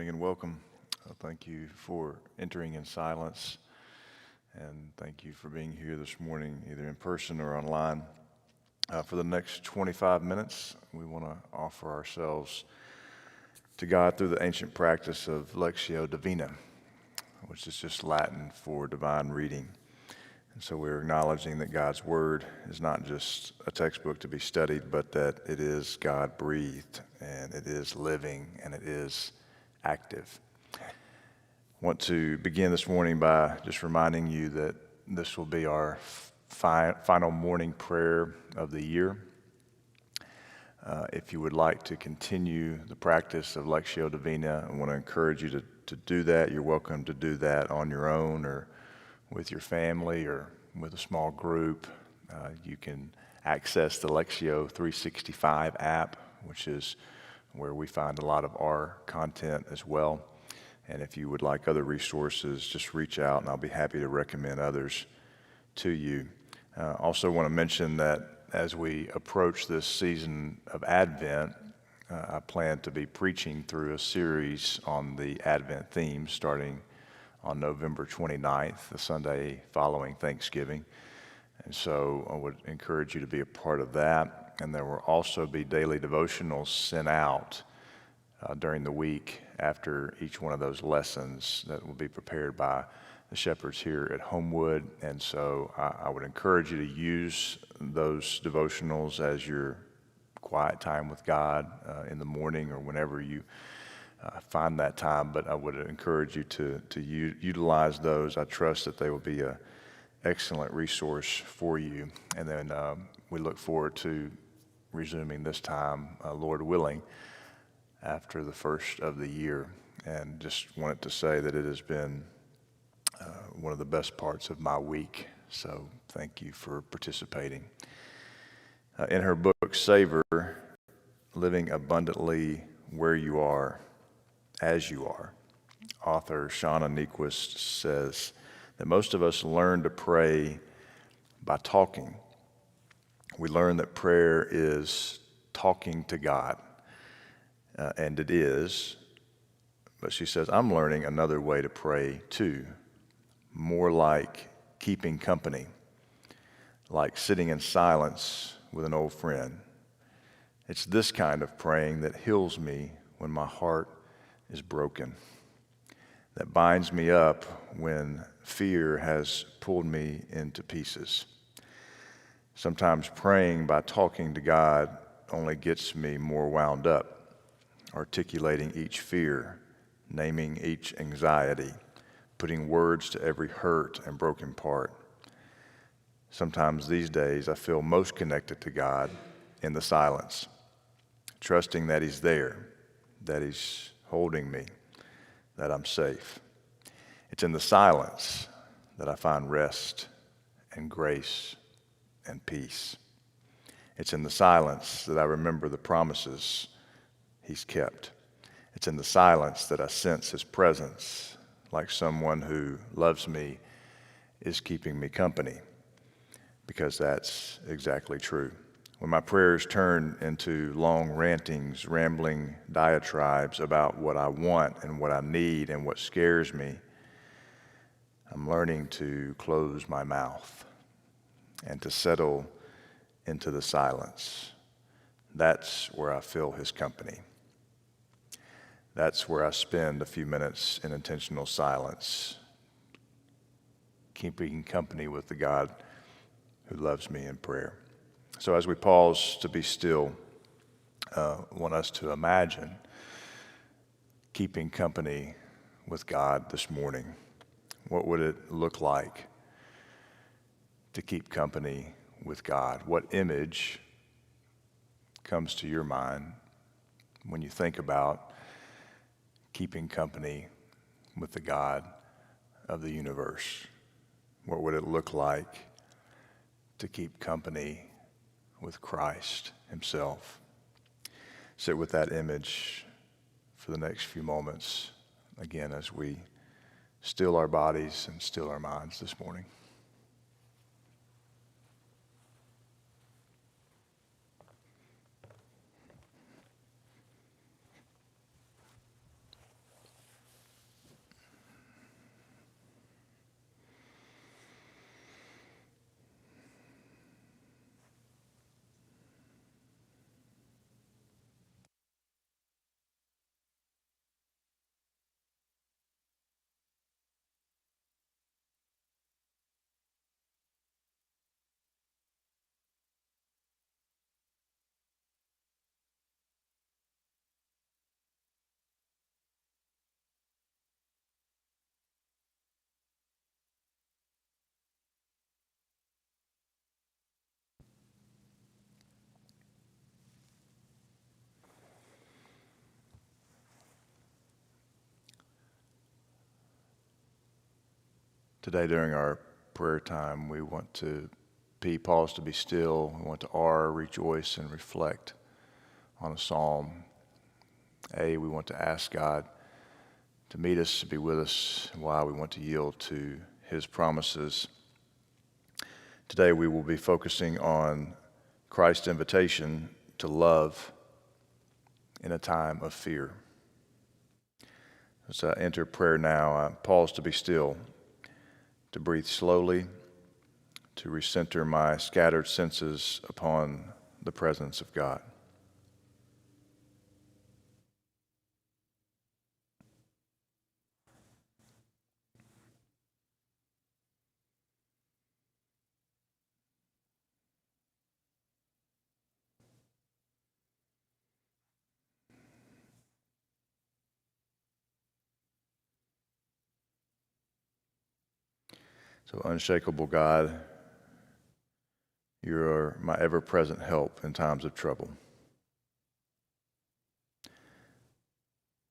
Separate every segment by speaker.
Speaker 1: morning and welcome. Thank you for entering in silence, and thank you for being here this morning, either in person or online. For the next 25 minutes, we want to offer ourselves to God through the ancient practice of Lectio Divina, which is just Latin for divine reading. And so we're acknowledging that God's Word is not just a textbook to be studied, but that it is God-breathed, and it is living, and it is active. I want to begin this morning by just reminding you that this will be our final morning prayer of the year. If you would like to continue the practice of Lectio Divina, I want to encourage you to do that. You're welcome to do that on your own or with your family or with a small group. You can access the Lectio 365 app, which is where we find a lot of our content as well. And if you would like other resources, just reach out and I'll be happy to recommend others to you. Also want to mention that as we approach this season of Advent, I plan to be preaching through a series on the Advent theme starting on November 29th, the Sunday following Thanksgiving. And so I would encourage you to be a part of that. And there will also be daily devotionals sent out during the week after each one of those lessons that will be prepared by the shepherds here at Homewood. And so I would encourage you to use those devotionals as your quiet time with God in the morning or whenever you find that time. But I would encourage you to utilize those. I trust that they will be an excellent resource for you. And then we look forward to resuming this time, Lord willing, after the first of the year. And just wanted to say that it has been one of the best parts of my week. So thank you for participating. In her book, Savor, Living Abundantly Where You Are, As You Are, author Shauna Niequist says that most of us learn to pray by talking. We learn that prayer is talking to God, and it is. But she says, I'm learning another way to pray too, more like keeping company, like sitting in silence with an old friend. It's this kind of praying that heals me when my heart is broken, that binds me up when fear has pulled me into pieces. Sometimes praying by talking to God only gets me more wound up, articulating each fear, naming each anxiety, putting words to every hurt and broken part. Sometimes these days I feel most connected to God in the silence, trusting that He's there, that He's holding me, that I'm safe. It's in the silence that I find rest and grace and peace. It's in the silence that I remember the promises He's kept. It's in the silence that I sense His presence, like someone who loves me is keeping me company, because that's exactly true. When my prayers turn into long rantings, rambling diatribes about what I want and what I need and what scares me, I'm learning to close my mouth and to settle into the silence. That's where I feel His company. That's where I spend a few minutes in intentional silence, keeping company with the God who loves me in prayer. So as we pause to be still, I want us to imagine keeping company with God this morning. What would it look like to keep company with God? What image comes to your mind when you think about keeping company with the God of the universe? What would it look like to keep company with Christ Himself? Sit with that image for the next few moments, again, as we still our bodies and still our minds this morning. Today during our prayer time, we want to P, pause to be still. We want to R, rejoice and reflect on a psalm. A, we want to ask God to meet us, to be with us. Why we want to yield to his promises. Today we will be focusing on Christ's invitation to love in a time of fear. As I enter prayer now, I pause to be still, to breathe slowly, to recenter my scattered senses upon the presence of God. So, unshakable God, you are my ever-present help in times of trouble.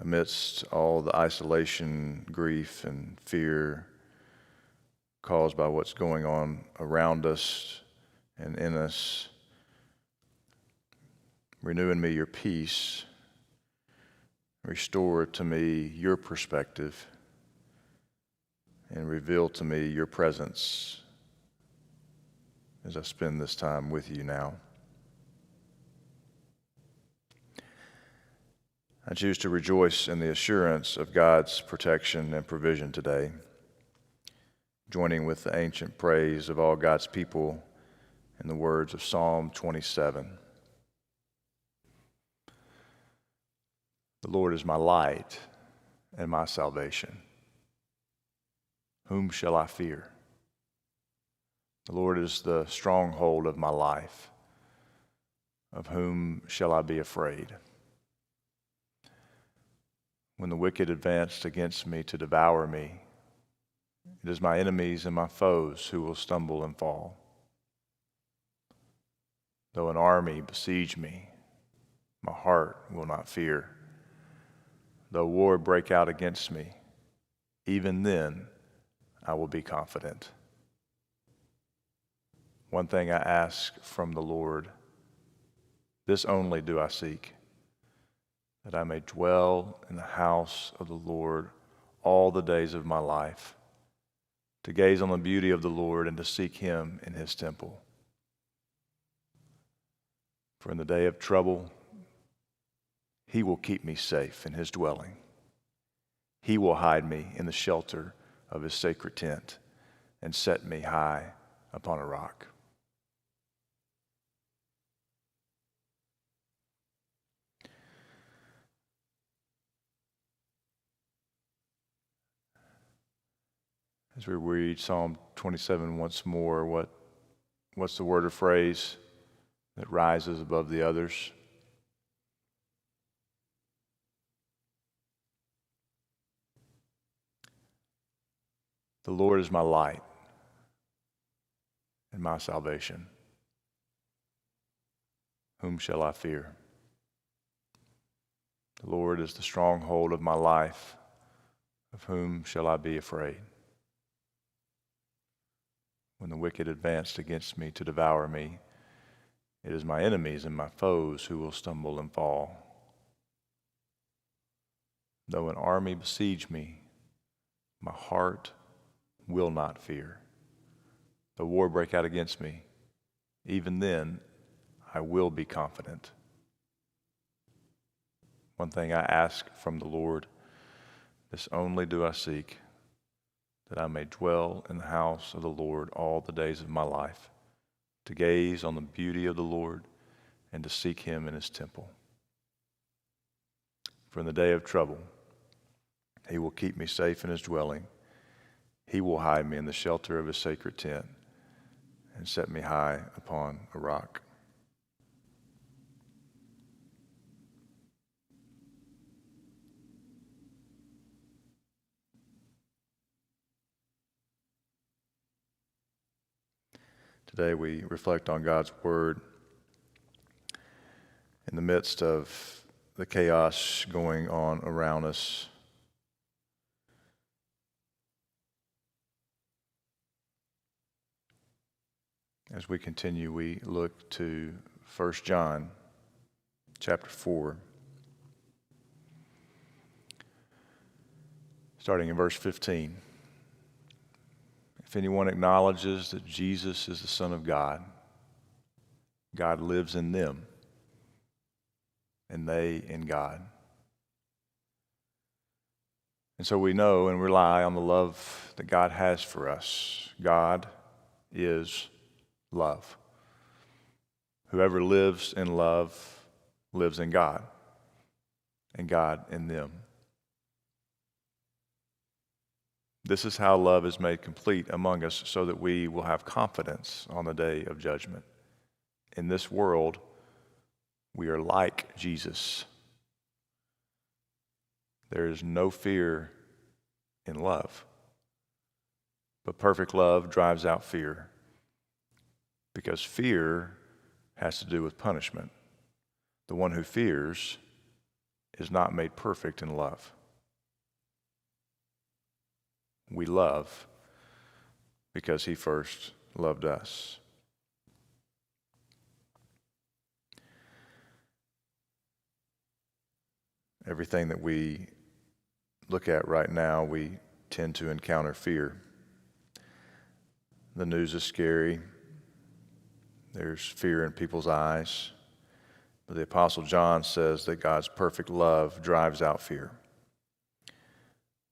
Speaker 1: Amidst all the isolation, grief, and fear caused by what's going on around us and in us, renew in me your peace, restore to me your perspective, and reveal to me your presence as I spend this time with you now. I choose to rejoice in the assurance of God's protection and provision today, joining with the ancient praise of all God's people in the words of Psalm 27. The Lord is my light and my salvation. Whom shall I fear? The Lord is the stronghold of my life. Of whom shall I be afraid? When the wicked advanced against me to devour me, it is my enemies and my foes who will stumble and fall. Though an army besiege me, my heart will not fear. Though war break out against me, even then I will be confident. One thing I ask from the Lord, this only do I seek, that I may dwell in the house of the Lord all the days of my life, to gaze on the beauty of the Lord and to seek him in his temple. For in the day of trouble, he will keep me safe in his dwelling. He will hide me in the shelter of his sacred tent and set me high upon a rock. As we read Psalm 27 once more, what's the word or phrase that rises above the others? The Lord is my light and my salvation. Whom shall I fear? The Lord is the stronghold of my life. Of whom shall I be afraid? When the wicked advanced against me to devour me, it is my enemies and my foes who will stumble and fall. Though an army besiege me, my heart will not fear. Though war break out against me, even then I will be confident. One thing I ask from the Lord, this only do I seek, that I may dwell in the house of the Lord all the days of my life, to gaze on the beauty of the Lord and to seek him in his temple. For in the day of trouble, he will keep me safe in his dwelling. He will hide me in the shelter of his sacred tent and set me high upon a rock. Today we reflect on God's word in the midst of the chaos going on around us. As we continue, we look to 1 John chapter 4, starting in verse 15. If anyone acknowledges that Jesus is the Son of God, God lives in them, and they in God. And so we know and rely on the love that God has for us. God is love. Whoever lives in love lives in God, and God in them. This is how love is made complete among us, so that we will have confidence on the day of judgment. In this world, we are like Jesus. There is no fear in love, but perfect love drives out fear, because fear has to do with punishment. The one who fears is not made perfect in love. We love because he first loved us. Everything that we look at right now, we tend to encounter fear. The news is scary. There's fear in people's eyes. But the Apostle John says that God's perfect love drives out fear.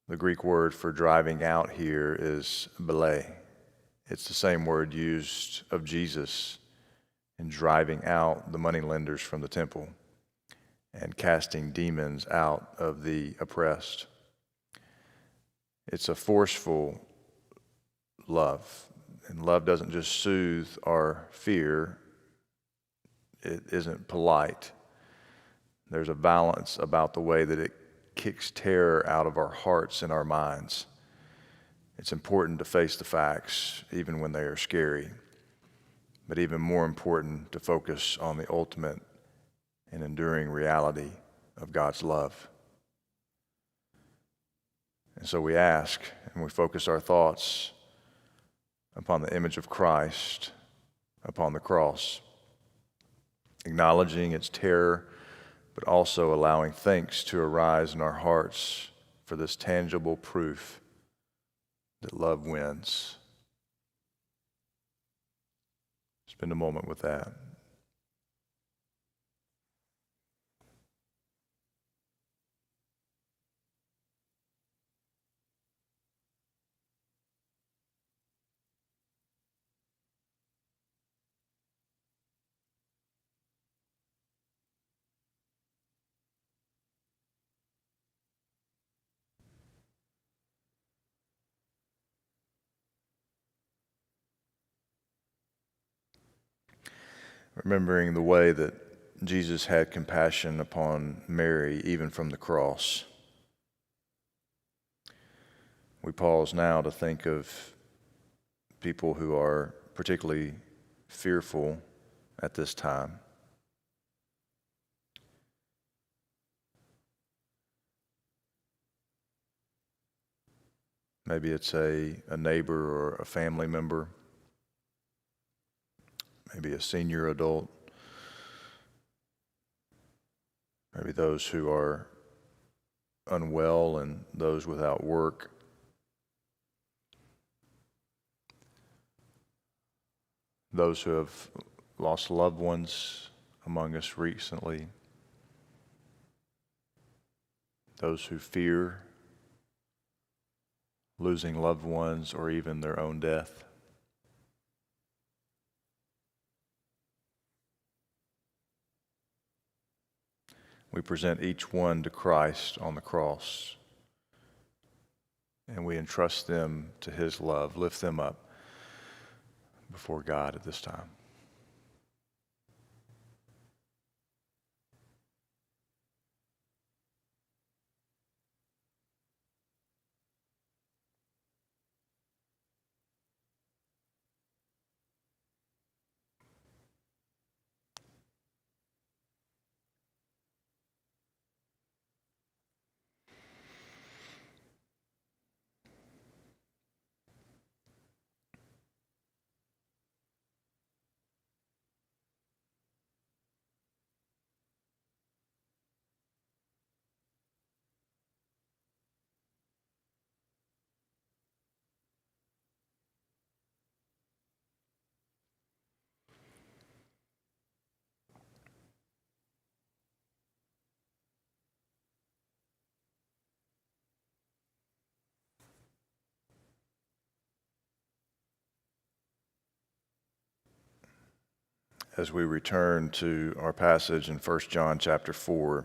Speaker 1: The Greek word for driving out here is bele. It's the same word used of Jesus in driving out the moneylenders from the temple and casting demons out of the oppressed. It's a forceful love. And love doesn't just soothe our fear. It isn't polite. There's a balance about the way that it kicks terror out of our hearts and our minds. It's important to face the facts, even when they are scary. But even more important, to focus on the ultimate and enduring reality of God's love. And so we ask, and we focus our thoughts upon the image of Christ upon the cross, acknowledging its terror, but also allowing thanks to arise in our hearts for this tangible proof that love wins. Spend a moment with that. Remembering the way that Jesus had compassion upon Mary, even from the cross. We pause now to think of people who are particularly fearful at this time. Maybe it's a neighbor or a family member, maybe a senior adult, maybe those who are unwell and those without work. Those who have lost loved ones among us recently. Those who fear losing loved ones or even their own death. We present each one to Christ on the cross, and we entrust them to his love, lift them up before God at this time. as we return to our passage in 1 John chapter 4,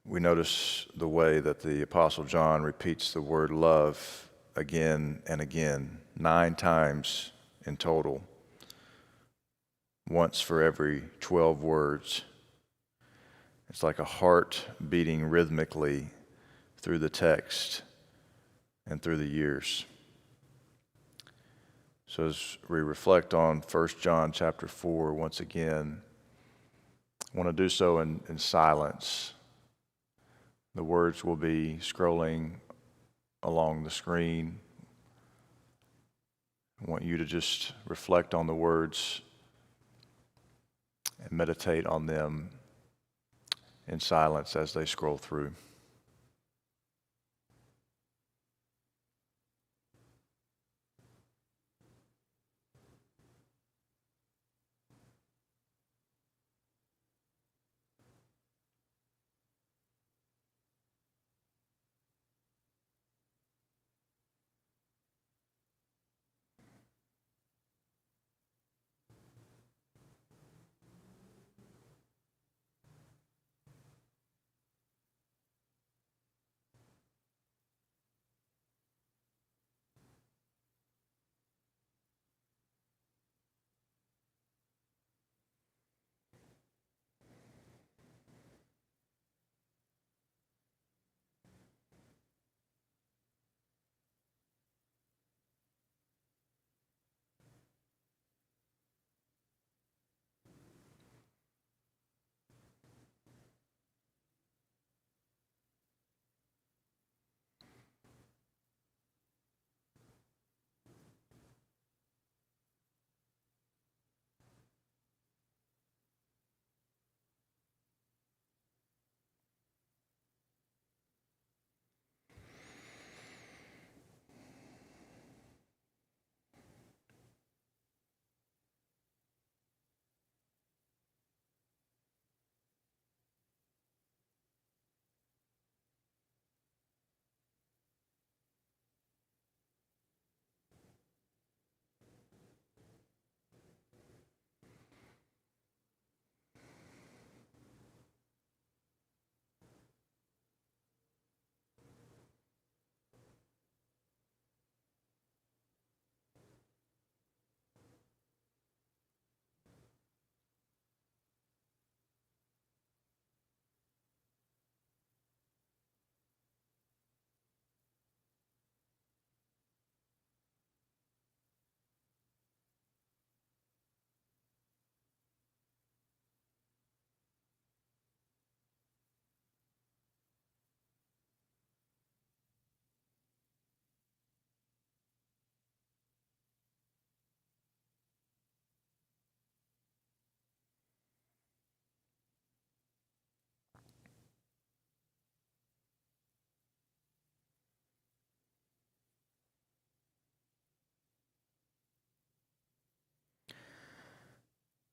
Speaker 1: we notice the way that the Apostle John repeats the word love again and again, 9 times in total, once for every 12 words. It's like a heart beating rhythmically through the text and through the years. So as we reflect on 1 John chapter 4 once again, I want to do so in silence. The words will be scrolling along the screen. I want you to just reflect on the words and meditate on them in silence as they scroll through.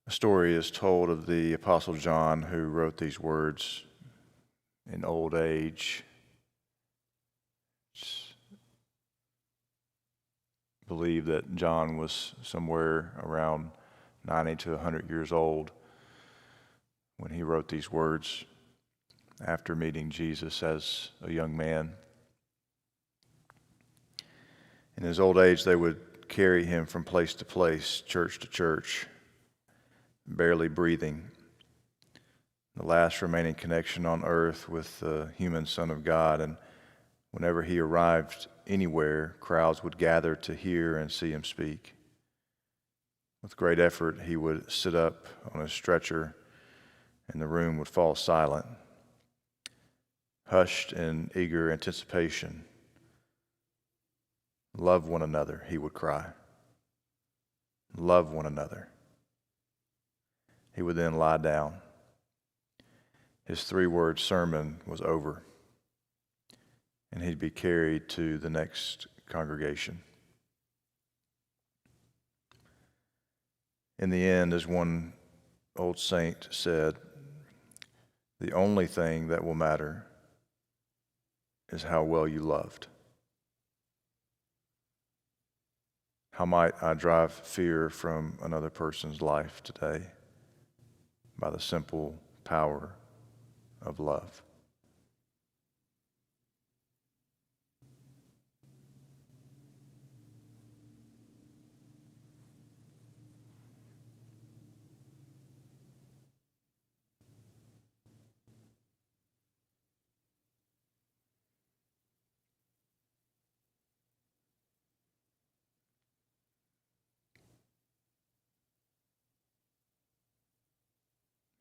Speaker 1: A story is told of the Apostle John, who wrote these words in old age. It's believed that John was somewhere around 90 to 100 years old when he wrote these words after meeting Jesus as a young man. In his old age, they would carry him from place to place, church to church, barely breathing, the last remaining connection on earth with the human Son of God. And whenever he arrived anywhere, crowds would gather to hear and see him speak. With great effort, he would sit up on a stretcher, and the room would fall silent. Hushed in eager anticipation, "Love one another," he would cry. "Love one another." He would then lie down. His 3-word sermon was over, and he'd be carried to the next congregation. In the end, as one old saint said, the only thing that will matter is how well you loved. How might I drive fear from another person's life today by the simple power of love?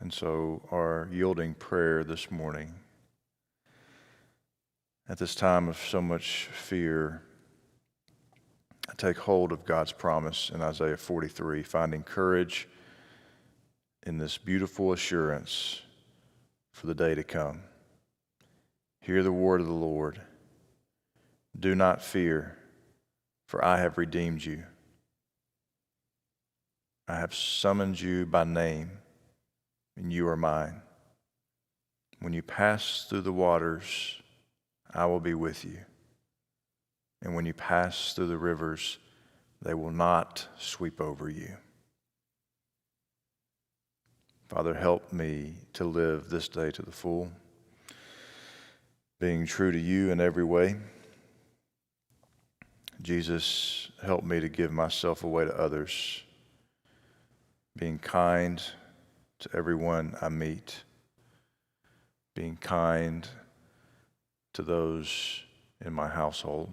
Speaker 1: And so our yielding prayer this morning, at this time of so much fear, I take hold of God's promise in Isaiah 43, finding courage in this beautiful assurance for the day to come. Hear the word of the Lord. Do not fear, for I have redeemed you. I have summoned you by name, and you are mine. When you pass through the waters, I will be with you. And when you pass through the rivers, they will not sweep over you. Father, help me to live this day to the full, being true to you in every way. Jesus, help me to give myself away to others, being kind to everyone I meet, being kind to those in my household.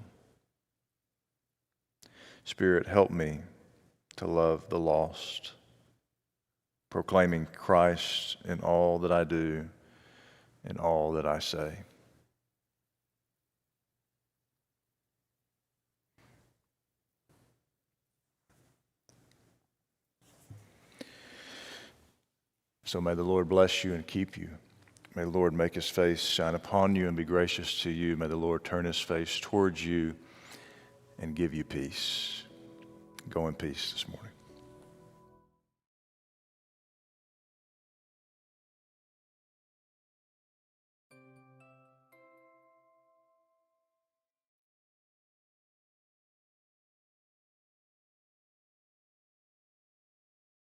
Speaker 1: Spirit, help me to love the lost, proclaiming Christ in all that I do, in all that I say. So may the Lord bless you and keep you. May the Lord make his face shine upon you and be gracious to you. May the Lord turn his face towards you and give you peace. Go in peace this morning.